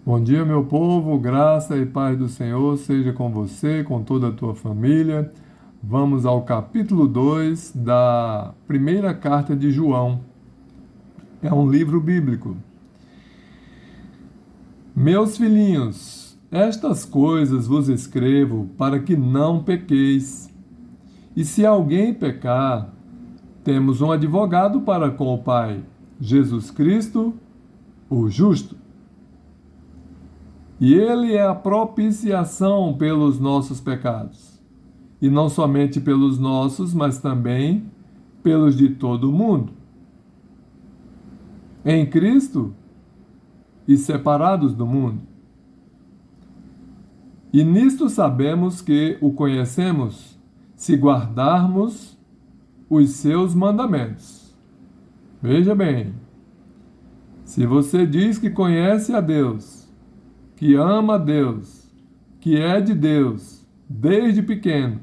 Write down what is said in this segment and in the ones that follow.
Bom dia, meu povo, graça e paz do Senhor seja com você, com toda a tua família. Vamos ao capítulo 2 da primeira carta de João. É um livro bíblico. Meus filhinhos, estas coisas vos escrevo para que não pequeis. E se alguém pecar, temos um advogado para com o Pai, Jesus Cristo, o justo. E ele é a propiciação pelos nossos pecados. E não somente pelos nossos, mas também pelos de todo o mundo. Em Cristo e separados do mundo. E nisto sabemos que o conhecemos, se guardarmos os seus mandamentos. Veja bem, se você diz que conhece a Deus, que ama a Deus, que é de Deus desde pequeno,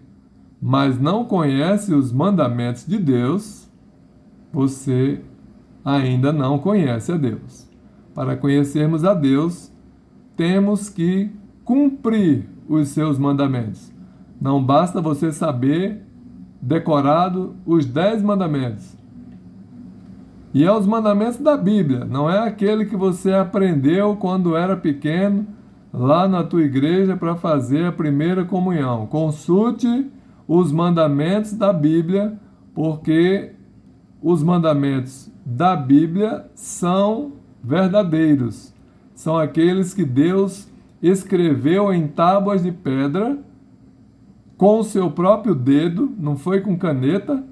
mas não conhece os mandamentos de Deus, você ainda não conhece a Deus. Para conhecermos a Deus, temos que cumprir os seus mandamentos. Não basta você saber decorado os 10 mandamentos. E é os mandamentos da Bíblia, não é aquele que você aprendeu quando era pequeno, lá na tua igreja para fazer a primeira comunhão. Consulte os mandamentos da Bíblia, porque os mandamentos da Bíblia são verdadeiros. São aqueles que Deus escreveu em tábuas de pedra com o seu próprio dedo, não foi com caneta.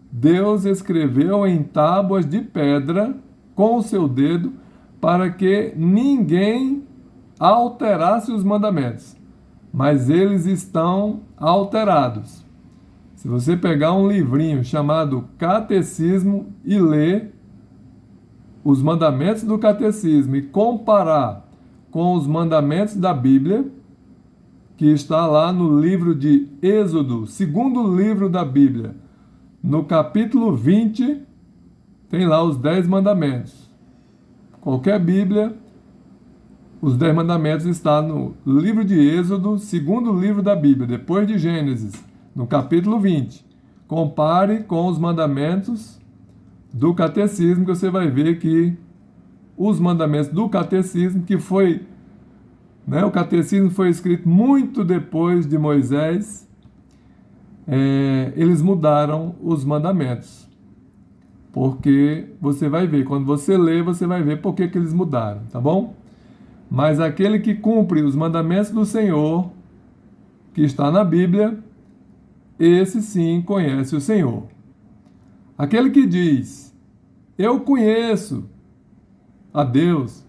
Deus escreveu em tábuas de pedra com o seu dedo para que ninguém alterasse os mandamentos. Mas eles estão alterados. Se você pegar um livrinho chamado Catecismo e ler os mandamentos do Catecismo e comparar com os mandamentos da Bíblia, que está lá no livro de Êxodo, segundo livro da Bíblia, no capítulo 20, tem lá os 10 mandamentos. Qualquer Bíblia, os 10 mandamentos está no livro de Êxodo, segundo livro da Bíblia, depois de Gênesis, no capítulo 20. Compare com os mandamentos do Catecismo, que você vai ver que os mandamentos do Catecismo, que foi, o Catecismo foi escrito muito depois de Moisés, eles mudaram os mandamentos. Porque você vai ver, quando você lê, você vai ver por que eles mudaram, tá bom? Mas aquele que cumpre os mandamentos do Senhor, que está na Bíblia, esse sim conhece o Senhor. Aquele que diz, eu conheço a Deus,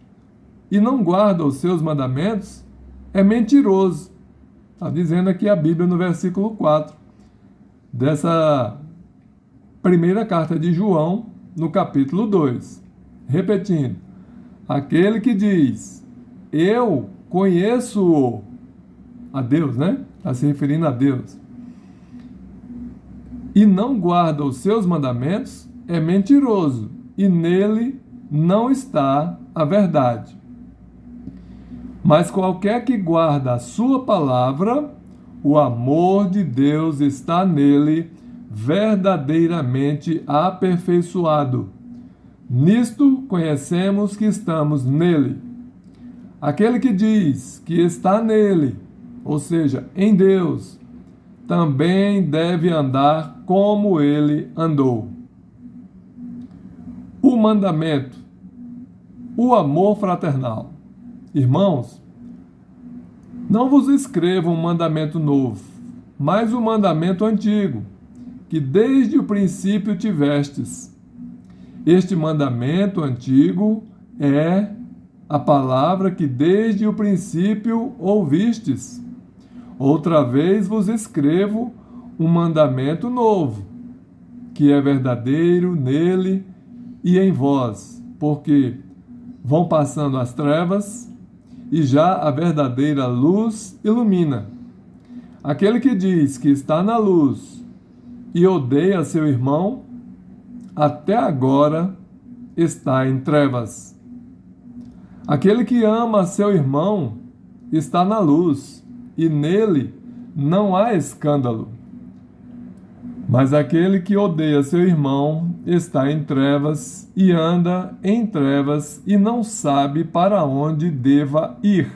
e não guarda os seus mandamentos, é mentiroso. Está dizendo aqui a Bíblia no versículo 4, dessa primeira carta de João, no capítulo 2. Repetindo, aquele que diz, eu conheço a Deus, né? Está se referindo a Deus. E não guarda os seus mandamentos, é mentiroso, e nele não está a verdade. Mas qualquer que guarda a sua palavra, o amor de Deus está nele, verdadeiramente aperfeiçoado. Nisto conhecemos que estamos nele. Aquele que diz que está nele, ou seja, em Deus, também deve andar como ele andou. O mandamento, o amor fraternal. Irmãos, não vos escrevo um mandamento novo, mas um mandamento antigo, que desde o princípio tivestes. Este mandamento antigo é a palavra que desde o princípio ouvistes. Outra vez vos escrevo um mandamento novo, que é verdadeiro nele e em vós, porque vão passando as trevas e já a verdadeira luz ilumina. Aquele que diz que está na luz e odeia seu irmão, até agora está em trevas. Aquele que ama seu irmão está na luz, e nele não há escândalo. Mas aquele que odeia seu irmão está em trevas e anda em trevas e não sabe para onde deva ir,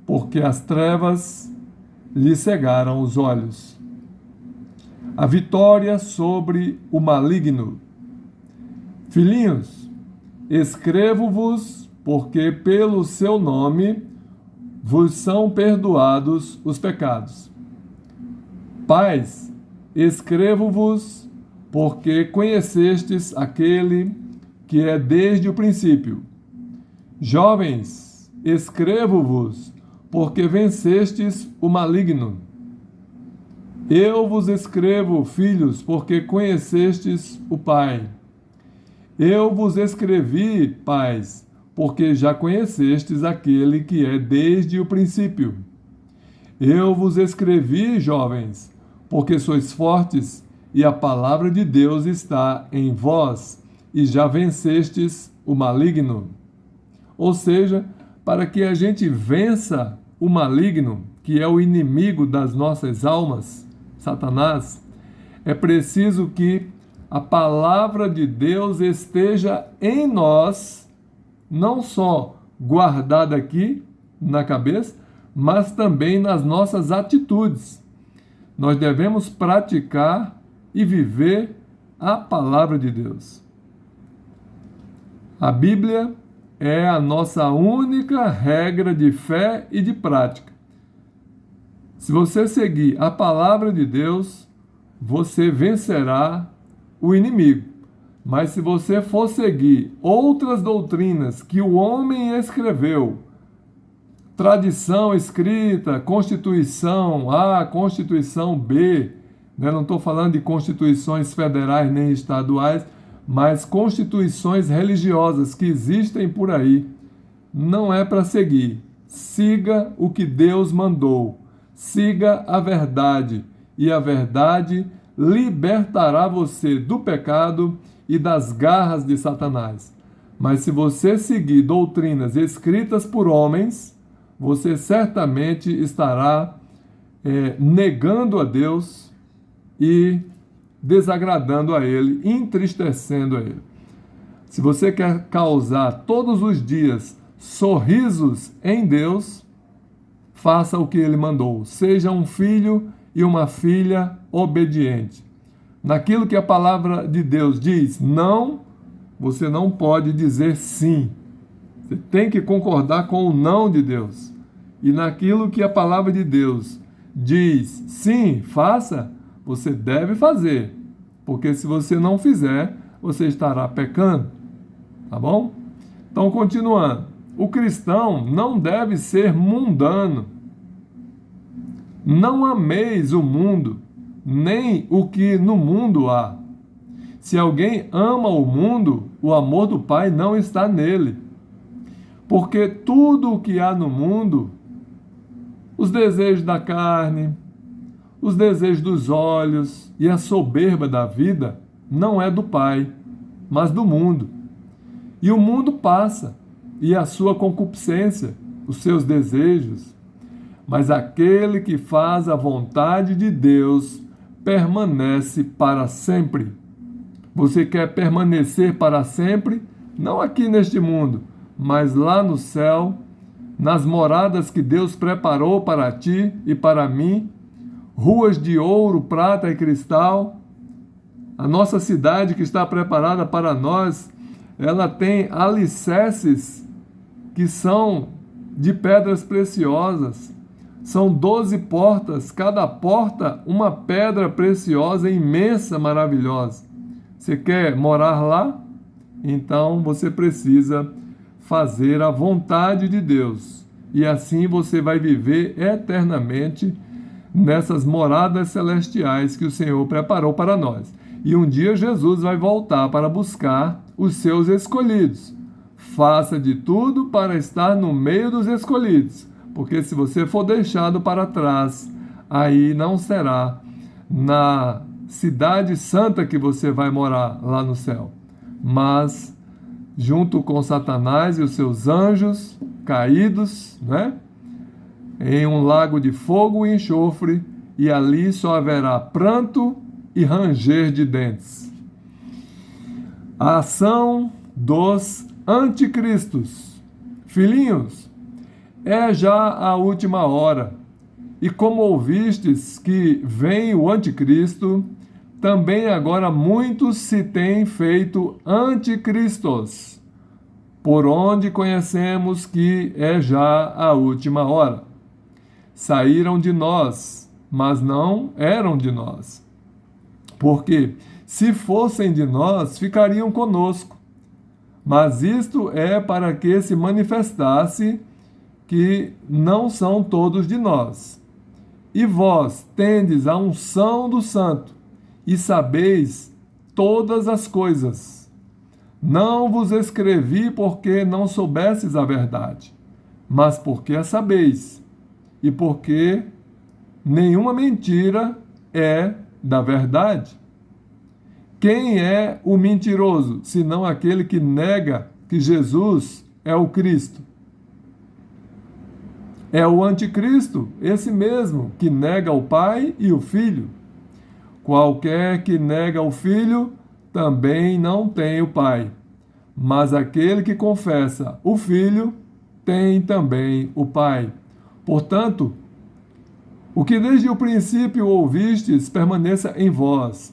porque as trevas lhe cegaram os olhos. A vitória sobre o maligno. Filhinhos, escrevo-vos porque pelo seu nome vos são perdoados os pecados. Pais, escrevo-vos porque conhecestes aquele que é desde o princípio. Jovens, escrevo-vos porque vencestes o maligno. Eu vos escrevo, filhos, porque conhecestes o Pai. Eu vos escrevi, pais, porque já conhecestes aquele que é desde o princípio. Eu vos escrevi, jovens, porque sois fortes e a palavra de Deus está em vós e já vencestes o maligno. Ou seja, para que a gente vença o maligno, que é o inimigo das nossas almas, Satanás, é preciso que a palavra de Deus esteja em nós, não só guardada aqui na cabeça, mas também nas nossas atitudes. Nós devemos praticar e viver a palavra de Deus. A Bíblia é a nossa única regra de fé e de prática. Se você seguir a palavra de Deus, você vencerá o inimigo. Mas se você for seguir outras doutrinas que o homem escreveu, tradição escrita, Constituição A, Constituição B, né? Não estou falando de constituições federais nem estaduais, mas constituições religiosas que existem por aí, não é para seguir. Siga o que Deus mandou. Siga a verdade, e a verdade libertará você do pecado e das garras de Satanás. Mas se você seguir doutrinas escritas por homens, você certamente estará negando a Deus e desagradando a Ele, entristecendo a Ele. Se você quer causar todos os dias sorrisos em Deus, faça o que Ele mandou. Seja um filho e uma filha obediente. Naquilo que a palavra de Deus diz não, você não pode dizer sim. Você tem que concordar com o não de Deus. E naquilo que a palavra de Deus diz sim, faça, você deve fazer. Porque se você não fizer, você estará pecando. Tá bom? Então, continuando. O cristão não deve ser mundano. Não ameis o mundo, nem o que no mundo há. Se alguém ama o mundo, o amor do Pai não está nele. Porque tudo o que há no mundo, os desejos da carne, os desejos dos olhos e a soberba da vida, não é do Pai, mas do mundo. E o mundo passa, e a sua concupiscência, os seus desejos. Mas aquele que faz a vontade de Deus permanece para sempre. Você quer permanecer para sempre? Não aqui neste mundo, mas lá no céu, nas moradas que Deus preparou para ti e para mim, ruas de ouro, prata e cristal. A nossa cidade que está preparada para nós, ela tem alicerces que são de pedras preciosas. São 12 portas, cada porta uma pedra preciosa, imensa, maravilhosa. Você quer morar lá? Então você precisa fazer a vontade de Deus. E assim você vai viver eternamente nessas moradas celestiais que o Senhor preparou para nós. E um dia Jesus vai voltar para buscar os seus escolhidos. Faça de tudo para estar no meio dos escolhidos, porque se você for deixado para trás, aí não será na cidade santa que você vai morar lá no céu, mas junto com Satanás e os seus anjos caídos, né? Em um lago de fogo e enxofre, e ali só haverá pranto e ranger de dentes. A ação dos anticristos. Filhinhos, é já a última hora, e como ouvistes que vem o anticristo, também agora muitos se têm feito anticristos, por onde conhecemos que é já a última hora. Saíram de nós, mas não eram de nós. Porque, se fossem de nós, ficariam conosco. Mas isto é para que se manifestasse que não são todos de nós. E vós tendes a unção do Santo, e sabeis todas as coisas. Não vos escrevi porque não soubesses a verdade, mas porque a sabeis, e porque nenhuma mentira é da verdade. Quem é o mentiroso, senão aquele que nega que Jesus é o Cristo? É o anticristo, esse mesmo, que nega o Pai e o Filho. Qualquer que nega o Filho, também não tem o Pai. Mas aquele que confessa o Filho, tem também o Pai. Portanto, o que desde o princípio ouvistes, permaneça em vós.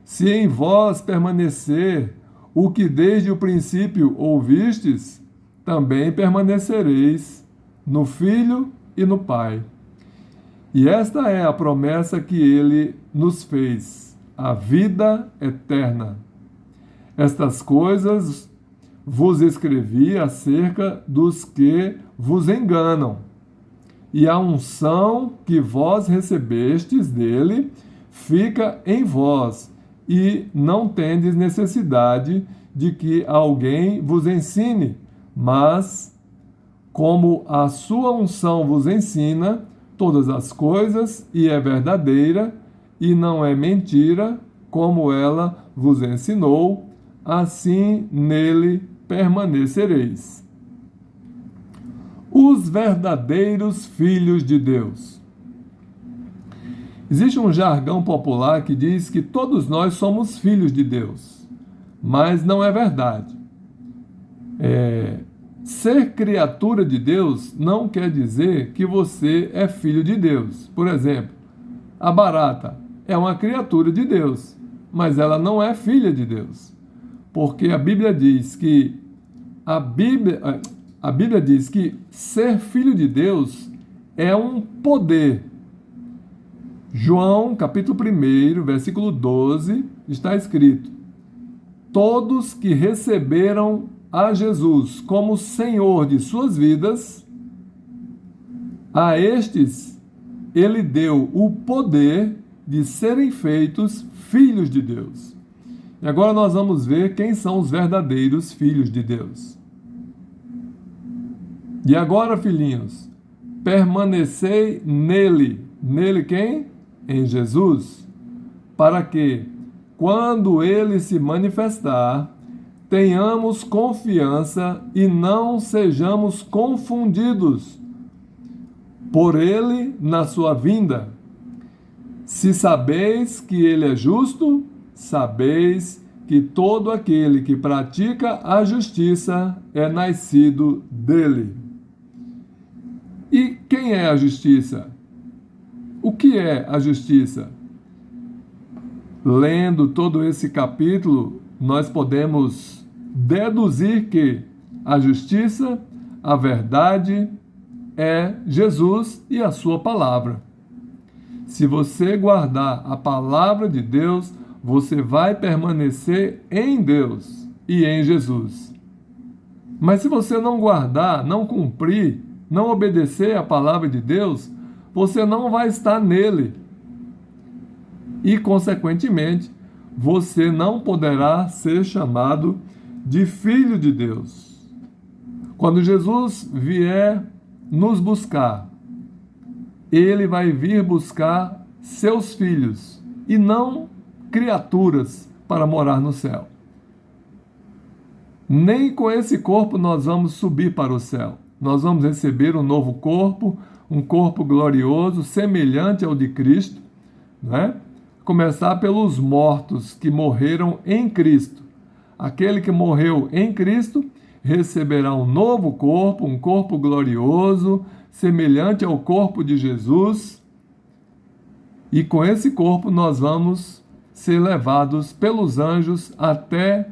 Se em vós permanecer o que desde o princípio ouvistes, também permanecereis no Filho e no Pai. E esta é a promessa que ele nos fez, a vida eterna. Estas coisas vos escrevi acerca dos que vos enganam. E a unção que vós recebestes dele fica em vós, e não tendes necessidade de que alguém vos ensine, mas, como a sua unção vos ensina todas as coisas, e é verdadeira, e não é mentira, como ela vos ensinou, assim nele permanecereis. Os verdadeiros filhos de Deus. Existe um jargão popular que diz que todos nós somos filhos de Deus, mas não é verdade. Ser criatura de Deus não quer dizer que você é filho de Deus. Por exemplo, a barata é uma criatura de Deus, mas ela não é filha de Deus. Porque a Bíblia diz que ser filho de Deus é um poder. João, capítulo 1, versículo 12, está escrito: todos que receberam a Jesus como Senhor de suas vidas, a estes ele deu o poder de serem feitos filhos de Deus. E agora nós vamos ver quem são os verdadeiros filhos de Deus. E agora, filhinhos, permanecei nele. Nele quem? Em Jesus. Para que, quando ele se manifestar, tenhamos confiança e não sejamos confundidos por ele na sua vinda. Se sabeis que ele é justo, sabeis que todo aquele que pratica a justiça é nascido dele. E quem é a justiça? O que é a justiça? Lendo todo esse capítulo, nós podemos deduzir que a justiça, a verdade, é Jesus e a sua palavra. Se você guardar a palavra de Deus, você vai permanecer em Deus e em Jesus. Mas se você não guardar, não cumprir, não obedecer à palavra de Deus, você não vai estar nele. E, consequentemente, você não poderá ser chamado de filho de Deus. Quando Jesus vier nos buscar, ele vai vir buscar seus filhos e não criaturas para morar no céu. Nem com esse corpo nós vamos subir para o céu. Nós vamos receber um novo corpo, um corpo glorioso, semelhante ao de Cristo, não é? Começar pelos mortos que morreram em Cristo. Aquele que morreu em Cristo receberá um novo corpo, um corpo glorioso, semelhante ao corpo de Jesus. E com esse corpo nós vamos ser levados pelos anjos até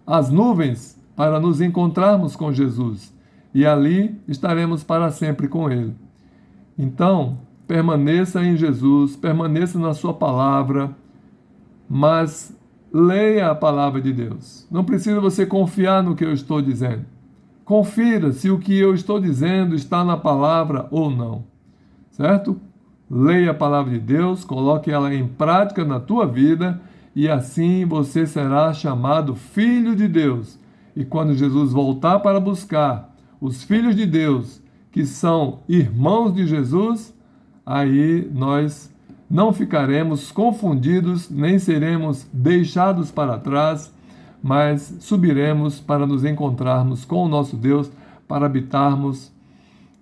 as nuvens para nos encontrarmos com Jesus. E ali estaremos para sempre com Ele. Então, permaneça em Jesus, permaneça na sua palavra, mas leia a palavra de Deus. Não precisa você confiar no que eu estou dizendo. Confira se o que eu estou dizendo está na palavra ou não. Certo? Leia a palavra de Deus, coloque ela em prática na tua vida e assim você será chamado filho de Deus. E quando Jesus voltar para buscar os filhos de Deus, que são irmãos de Jesus, aí nós não ficaremos confundidos, nem seremos deixados para trás, mas subiremos para nos encontrarmos com o nosso Deus, para habitarmos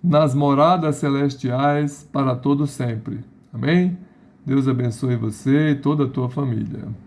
nas moradas celestiais para todo sempre. Amém? Deus abençoe você e toda a tua família.